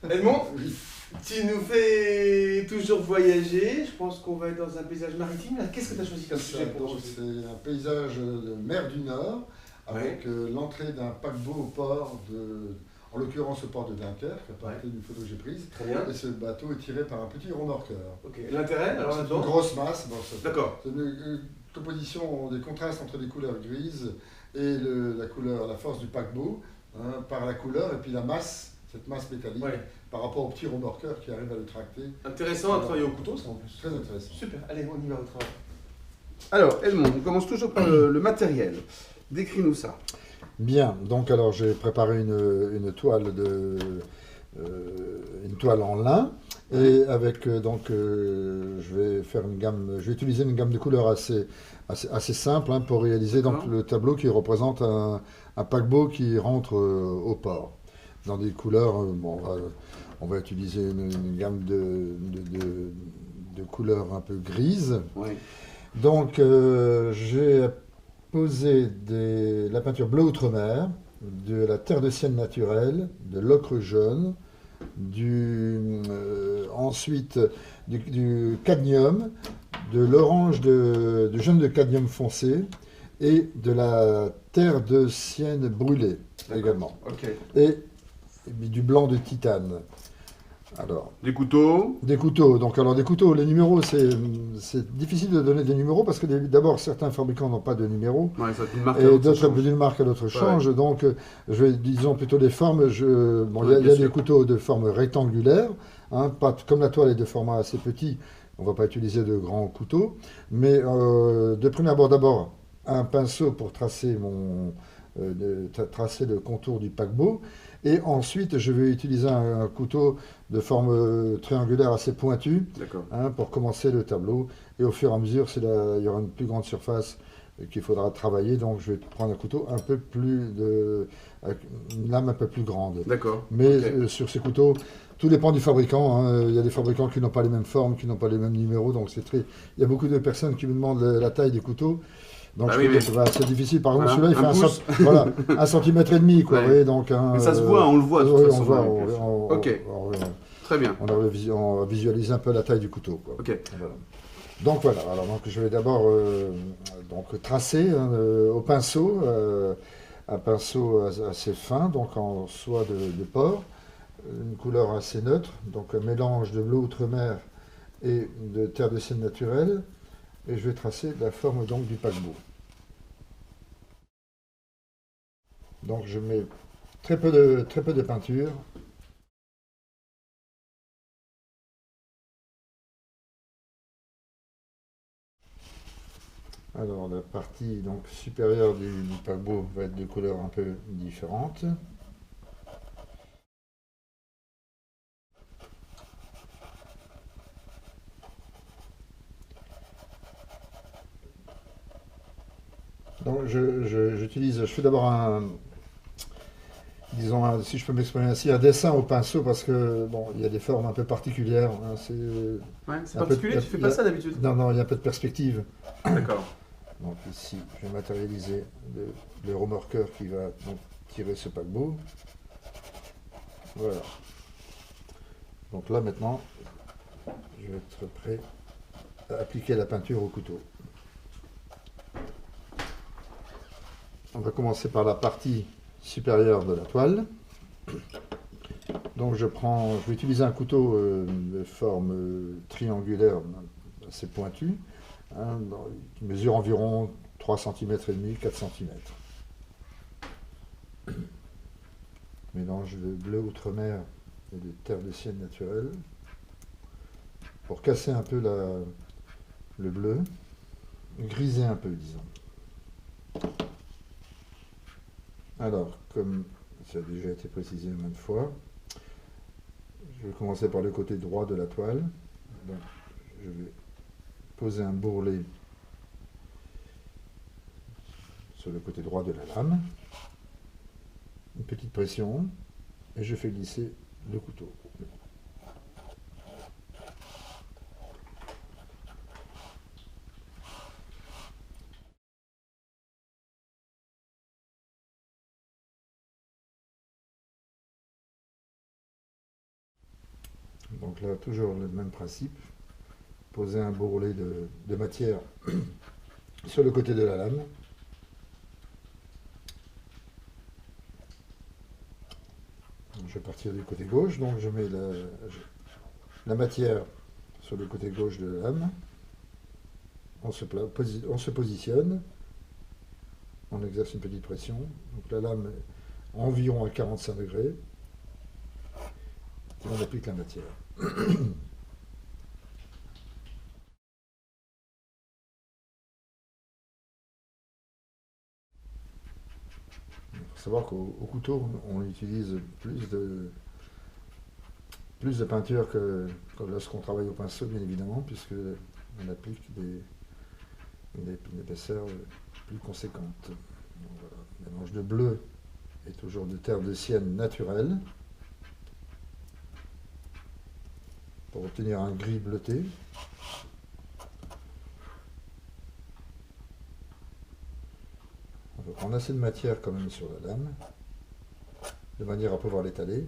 Edmond, Oui. tu nous fais toujours voyager. Je pense qu'on va être dans un paysage maritime. Là, qu'est-ce que tu as choisi comme Ça, sujet pour donc, aujourd'hui? c'est un paysage de mer du Nord Ouais, avec l'entrée d'un paquebot au port en l'occurrence au port de Dunkerque, à ouais, partir d'une photo que j'ai prise. très bien. Et ce bateau est tiré par un petit remorqueur. Ok, l'intérêt alors C'est une là-dedans? grosse masse. D'accord. C'est une composition, des contrastes entre les couleurs grises et la force du paquebot, hein, par la couleur et puis la masse, cette masse métallique, Ouais, par rapport au petit remorqueur qui arrive à le tracter. intéressant à travailler au couteau, ça en plus. Très intéressant. Super, allez, on y va au travail. Alors, Edmond, on commence toujours par le matériel. Décris-nous ça. Bien, donc alors j'ai préparé une toile en lin Ouais, et avec je vais faire je vais utiliser une gamme de couleurs assez simple, hein, pour réaliser donc d'accord. le tableau qui représente un paquebot qui rentre au port. Dans des couleurs, bon, on va utiliser une gamme de couleurs un peu grises. Ouais, Donc j'ai posé la peinture bleu outre-mer, de la terre de sienne naturelle, de l'ocre jaune, ensuite du cadmium, de l'orange du jaune de cadmium foncé et de la terre de sienne brûlée d'accord. également. Ok. Et du blanc de titane. Alors, Des couteaux. des couteaux. Donc, alors, des couteaux, les numéros, c'est difficile de donner des numéros parce que d'abord, certains fabricants n'ont pas de numéros Ouais, ça d'une marque à et l'autre, ça d'autres, change. d'une marque à l'autre, Ouais, ouais. changent. Donc, disons plutôt les formes. Bon, Ouais, il bien y a des sûr. couteaux de forme rectangulaire, hein, pas, comme la toile est de format assez petit, on ne va pas utiliser de grands couteaux. Mais de prime abord, d'abord, un pinceau pour tracer le contour du paquebot. Et ensuite, je vais utiliser un couteau de forme triangulaire assez pointue, D'accord. hein, pour commencer le tableau. Et au fur et à mesure, il y aura une plus grande surface qu'il faudra travailler. Donc, je vais prendre un couteau avec une lame un peu plus grande. D'accord. Mais Ok. sur ces couteaux, tout dépend du fabricant, hein. Il y a des fabricants qui n'ont pas les mêmes formes, qui n'ont pas les mêmes numéros. Donc, il y a beaucoup de personnes qui me demandent la taille des couteaux. Donc Bah je oui, peux dire mais que c'est difficile. Par exemple, voilà, celui-là, il un fait pouce. voilà, 1,5 cm, quoi. Vous Ouais. voyez, donc Mais ça se voit, on le voit de toute oui, on le façon dans voit. les pièces. Ok, très bien. On va visualiser un peu la taille du couteau, quoi. Ok. Voilà. Donc voilà. Alors donc je vais d'abord donc tracer, hein, au pinceau, un pinceau assez fin, donc en soie de porc, une couleur assez neutre, donc un mélange de bleu outre-mer et de terre de sienne naturelle, et je vais tracer la forme donc du paquebot. Donc je mets très peu de peinture. Alors la partie donc supérieure du paquebot va être de couleurs un peu différentes. Donc je fais d'abord disons, si je peux m'exprimer ainsi, un dessin au pinceau parce que bon, il y a des formes un peu particulières, hein, Ouais, c'est un peu, particulier, tu fais pas ça d'habitude. non, non, il y a un peu de perspective. D'accord. Donc ici, je vais matérialiser le remorqueur qui va donc tirer ce paquebot. Voilà. Donc là maintenant, je vais être prêt à appliquer la peinture au couteau. On va commencer par la partie supérieure de la toile. Donc je vais utiliser un couteau de forme triangulaire assez pointu, hein, qui mesure environ 3,5 cm, 4 cm. Mélange de bleu outre-mer et de terre de sienne naturelle pour casser un peu le bleu, griser un peu, disons. Alors, comme ça a déjà été précisé maintes fois, je vais commencer par le côté droit de la toile. Donc, je vais poser un bourrelet sur le côté droit de la lame, une petite pression, et je fais glisser le couteau. Donc là, toujours le même principe. Poser un bourrelet de matière sur le côté de la lame. Je vais partir du côté gauche, donc je mets la matière sur le côté gauche de la lame. On se positionne, on exerce une petite pression. Donc la lame est environ à 45 degrés. Et on applique la matière. Il faut savoir qu'au couteau, on utilise plus de peinture que lorsqu'on travaille au pinceau, bien évidemment, puisque on applique une épaisseur plus conséquente. Donc, voilà. Le mélange de bleu et toujours de terre de sienne naturelle pour obtenir un gris bleuté. On va prendre assez de matière quand même sur la lame, de manière à pouvoir l'étaler.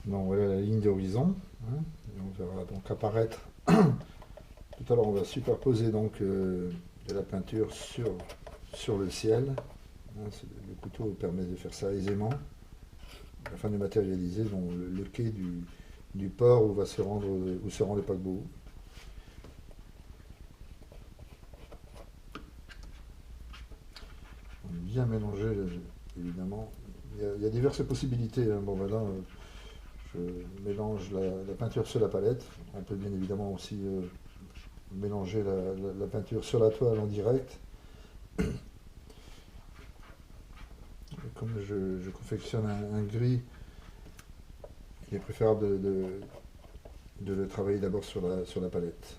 Donc voilà la ligne d'horizon. Hein, et on verra donc apparaître. Tout à l'heure, on va superposer donc de la peinture sur le ciel. Hein, le couteau permet de faire ça aisément, afin de matérialiser donc, le quai du port où se rend le paquebot. Bien mélanger, évidemment. Il y a diverses possibilités. Hein. Bon, voilà, je mélange la peinture sur la palette. On peut bien évidemment aussi mélanger la peinture sur la toile en direct. Et comme je confectionne un gris, il est préférable de le travailler d'abord sur la palette.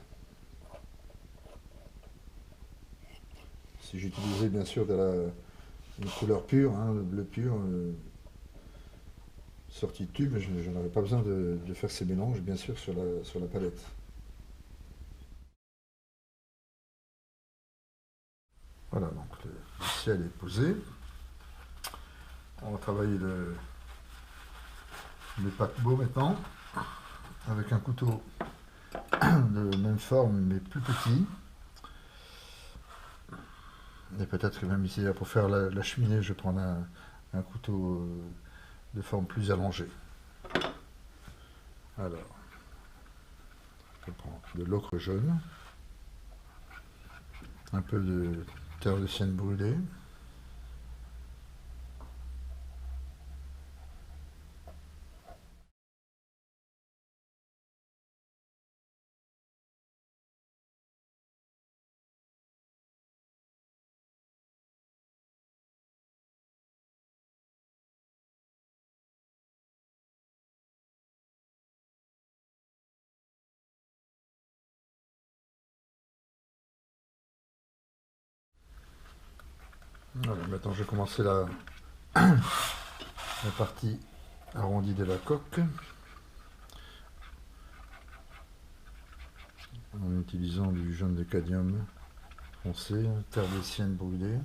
Si j'utilisais bien sûr une couleur pure, hein, le bleu pur, sortie de tube, je n'aurais pas besoin de faire ces mélanges bien sûr sur la palette. Voilà, donc le ciel est posé. On va travailler le paquebot maintenant, avec un couteau de même forme mais plus petit. Et peut-être que même ici, pour faire la cheminée, je vais prendre un couteau de forme plus allongée. Alors, je prends de l'ocre jaune, un peu de terre de sienne brûlée, voilà, maintenant je vais commencer la partie arrondie de la coque en utilisant du jaune de cadmium foncé, terre de sienne brûlée.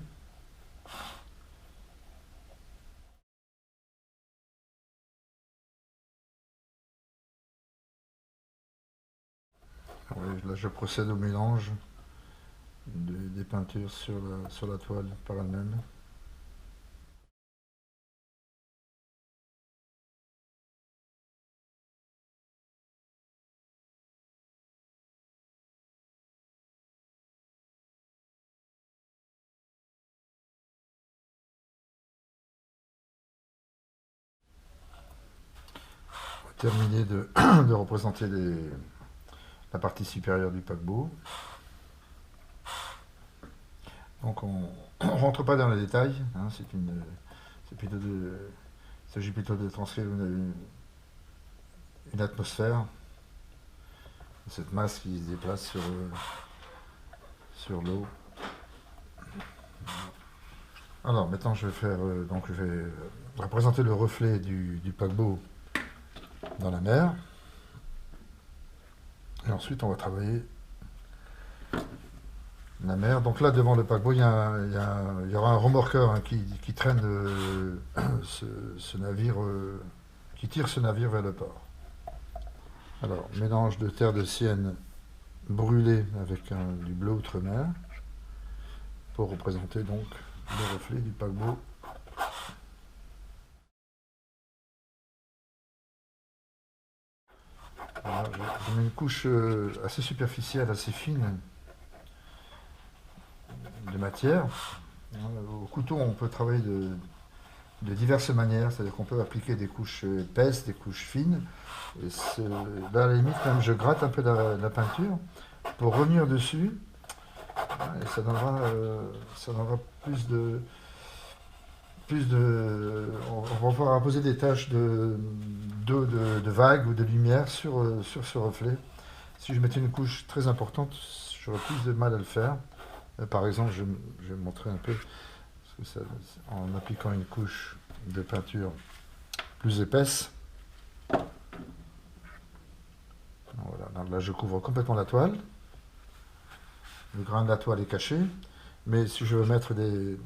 Là je procède au mélange des peintures sur la toile par elle-même. Terminé de représenter la partie supérieure du paquebot. Donc on ne rentre pas dans les détails, hein, il s'agit plutôt de transcrire une atmosphère, cette masse qui se déplace sur l'eau. Alors maintenant je vais faire, donc je vais représenter le reflet du paquebot dans la mer. Et ensuite, on va travailler la mer. Donc là, devant le paquebot, il y aura un remorqueur, hein, qui traîne ce navire, qui tire ce navire vers le port. Alors, mélange de terre de sienne brûlée avec du bleu outre-mer pour représenter donc le reflet du paquebot. Voilà, je mets une couche assez superficielle, assez fine de matière. Au couteau, on peut travailler de diverses manières, c'est-à-dire qu'on peut appliquer des couches épaisses, des couches fines. Et là, à la limite, même, je gratte un peu la peinture pour revenir dessus. Et ça donnera on va pouvoir poser des taches de vagues ou de lumière sur ce reflet. Si je mettais une couche très importante, j'aurais plus de mal à le faire. Par exemple, je vais montrer un peu, parce que en appliquant une couche de peinture plus épaisse. Voilà, là, je couvre complètement la toile. Le grain de la toile est caché, mais si je veux mettre des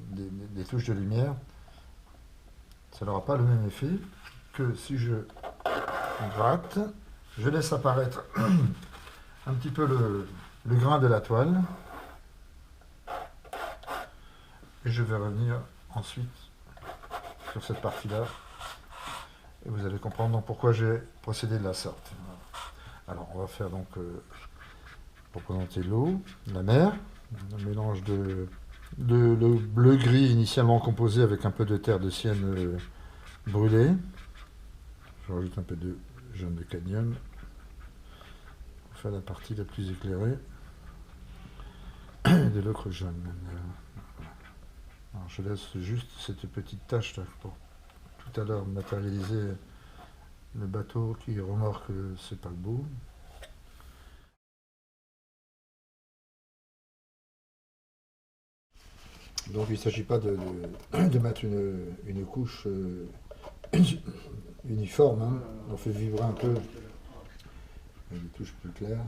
touches de lumière, ça n'aura pas le même effet que si je gratte, je laisse apparaître un petit peu le grain de la toile, et je vais revenir ensuite sur cette partie-là, et vous allez comprendre donc pourquoi j'ai procédé de la sorte. Alors, on va faire donc, représenter l'eau, la mer, un mélange de bleu-gris initialement composé avec un peu de terre de sienne brûlée. Je rajoute un peu de jaune de cadmium pour faire la partie la plus éclairée. De l'ocre jaune. Alors, je laisse juste cette petite tache là pour tout à l'heure matérialiser le bateau qui remorque ce paquebot. Donc il ne s'agit pas de mettre une couche uniforme, hein. On fait vibrer un peu avec des touches plus claires.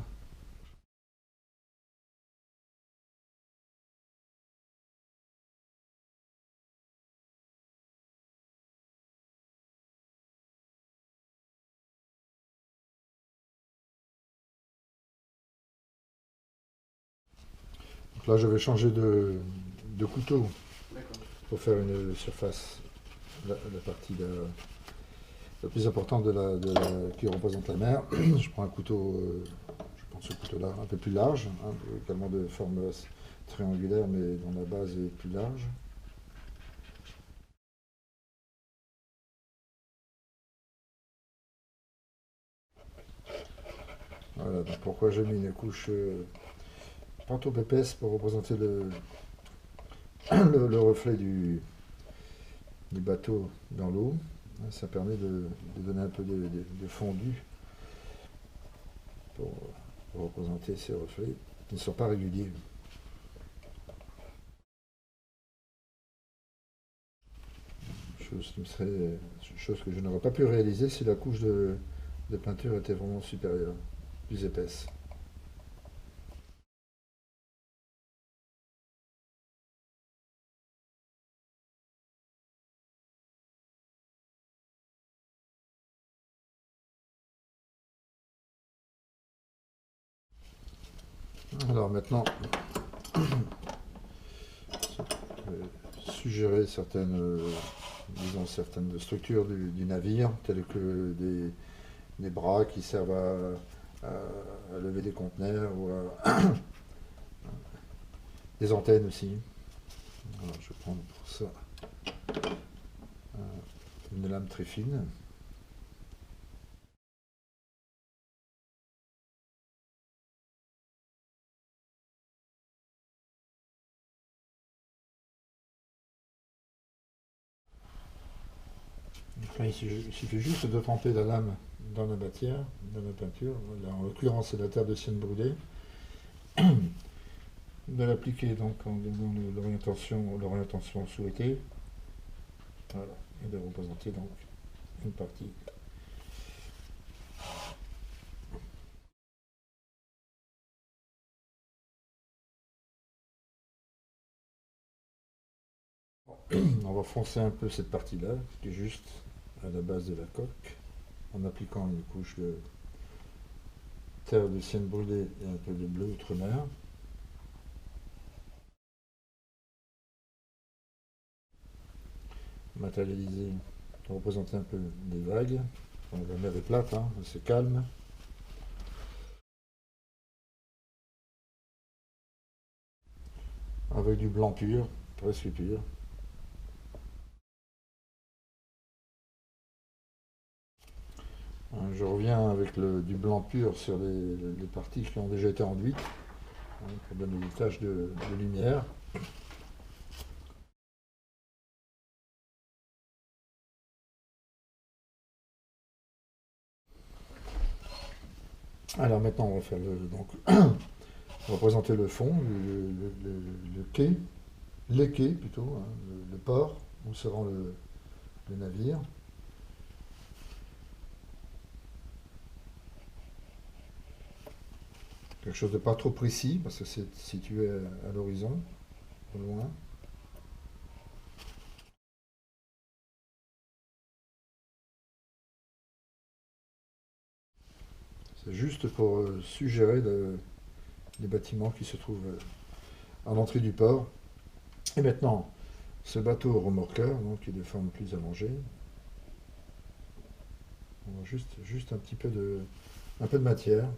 Donc là je vais changer de couteau pour faire une surface, la partie la plus importante qui représente la mer. Je prends un couteau, je prends ce couteau-là, un peu plus large, hein, également de forme triangulaire, mais dont la base est plus large. Voilà, donc pourquoi j'ai mis une couche pas trop épaisse pour représenter le reflet du bateau dans l'eau. Ça permet de donner un peu de fondu pour représenter ces reflets qui ne sont pas réguliers. Chose que je n'aurais pas pu réaliser si la couche de peinture était vraiment supérieure, plus épaisse. Alors maintenant, suggérer certaines structures du navire, telles que des bras qui servent à lever des conteneurs ou des antennes aussi. Alors, je vais prendre pour ça une lame très fine. Là, il suffit juste de tremper la lame dans la matière, dans la peinture. Là, en l'occurrence, c'est la terre de sienne brûlée. De l'appliquer donc en donnant l'orientation souhaitée. Voilà, et de représenter donc une partie. On va foncer un peu cette partie-là, qui est juste à la base de la coque, en appliquant une couche de terre de sienne brûlée et un peu de bleu outre-mer. Matérialiser, représenter un peu des vagues. Donc, la mer est plate, hein, c'est calme. Avec du blanc pur, presque pur. Je reviens avec du blanc pur sur les parties qui ont déjà été enduites, hein, pour donner des taches de lumière. Alors maintenant on va faire donc représenter le fond, le quai, les quais plutôt, hein, le port où se rend le navire. Quelque chose de pas trop précis parce que c'est situé à l'horizon, au loin. C'est juste pour suggérer les bâtiments qui se trouvent à l'entrée du port. Et maintenant, ce bateau remorqueur, donc, qui est de forme plus allongée, on va juste un peu de matière.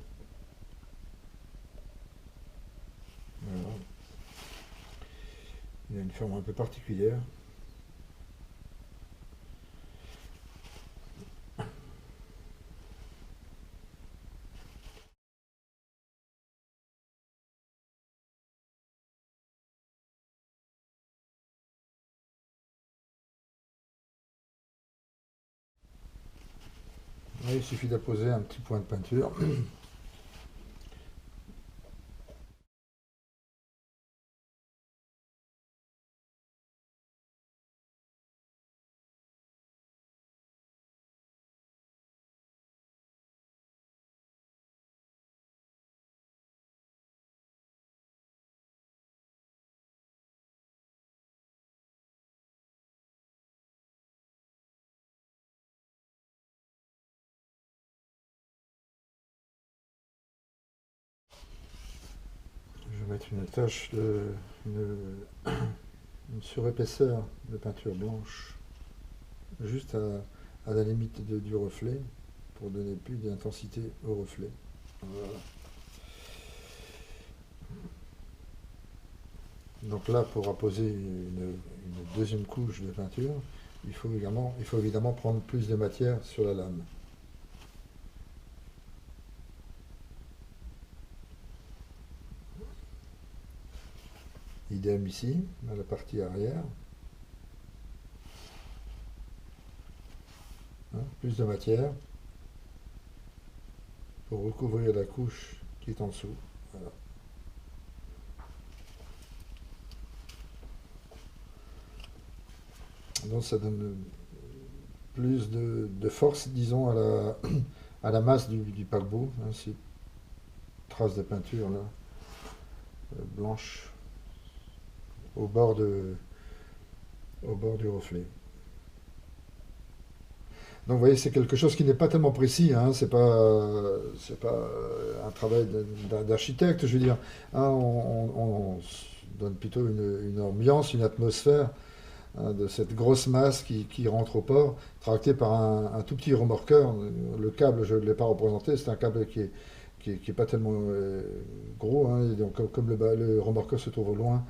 Voilà. Il a une forme un peu particulière. Là, il suffit d'apposer un petit point de peinture. Je vais mettre une tache une surépaisseur de peinture blanche juste à la limite du reflet pour donner plus d'intensité au reflet. Voilà. Donc là, pour apposer une deuxième couche de peinture, il faut évidemment prendre plus de matière sur la lame. Idem ici, à la partie arrière. Hein, plus de matière pour recouvrir la couche qui est en dessous. Voilà. Donc ça donne plus de force, disons, à la masse du paquebot. Hein, ces traces de peinture là, blanche au bord du reflet. Donc vous voyez, c'est quelque chose qui n'est pas tellement précis, hein, c'est pas un travail d'architecte, je veux dire. Hein, on donne plutôt une ambiance, une atmosphère, hein, de cette grosse masse qui rentre au port, tractée par un tout petit remorqueur. Le câble, je ne l'ai pas représenté, c'est un câble qui est pas tellement gros, hein, et donc comme le remorqueur se trouve au loin,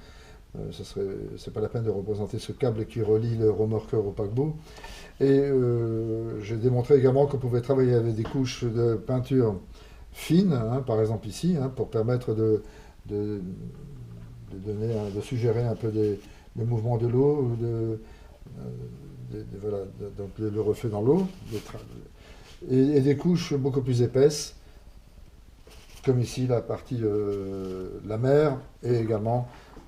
c'est pas la peine de représenter ce câble qui relie le remorqueur au paquebot. Et j'ai démontré également qu'on pouvait travailler avec des couches de peinture fine, hein, par exemple ici, hein, pour permettre de de suggérer un peu des mouvements de l'eau, voilà, donc le reflet dans l'eau, et des couches beaucoup plus épaisses, comme ici la partie la mer, et également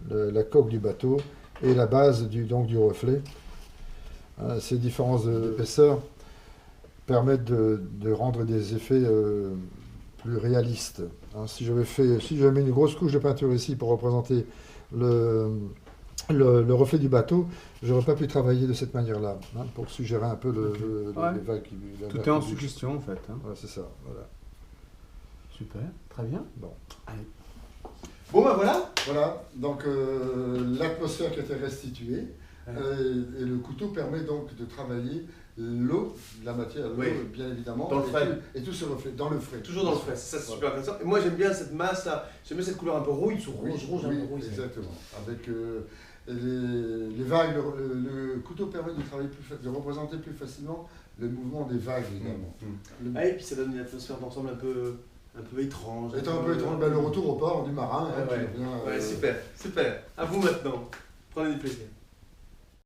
la coque du bateau, et la base donc du reflet. Ces différences d'épaisseur permettent de rendre des effets plus réalistes. Si j'avais mis une grosse couche de peinture ici pour représenter le reflet du bateau, j'aurais pas pu travailler de cette manière-là, pour suggérer un peu les vagues. Tout est en suggestion en fait. Ouais, c'est ça, voilà. Super, très bien. Bon. Allez. Bon bah voilà. Voilà, donc l'atmosphère qui a été restituée, et le couteau permet donc de travailler l'eau, la matière, l'eau bien évidemment, dans le frais. Et tout se reflète dans le frais. Toujours dans le frais, ça c'est super intéressant. Et moi j'aime bien cette masse là, j'aime bien cette couleur un peu rouille, rouge, un peu rouge. Exactement. Avec les vagues, le couteau permet de travailler de représenter plus facilement le mouvement des vagues également. Et puis ça donne une atmosphère d'ensemble un peu étrange. Un peu étrange, le retour au port du marin. Super, super. À vous maintenant. Prenez du plaisir.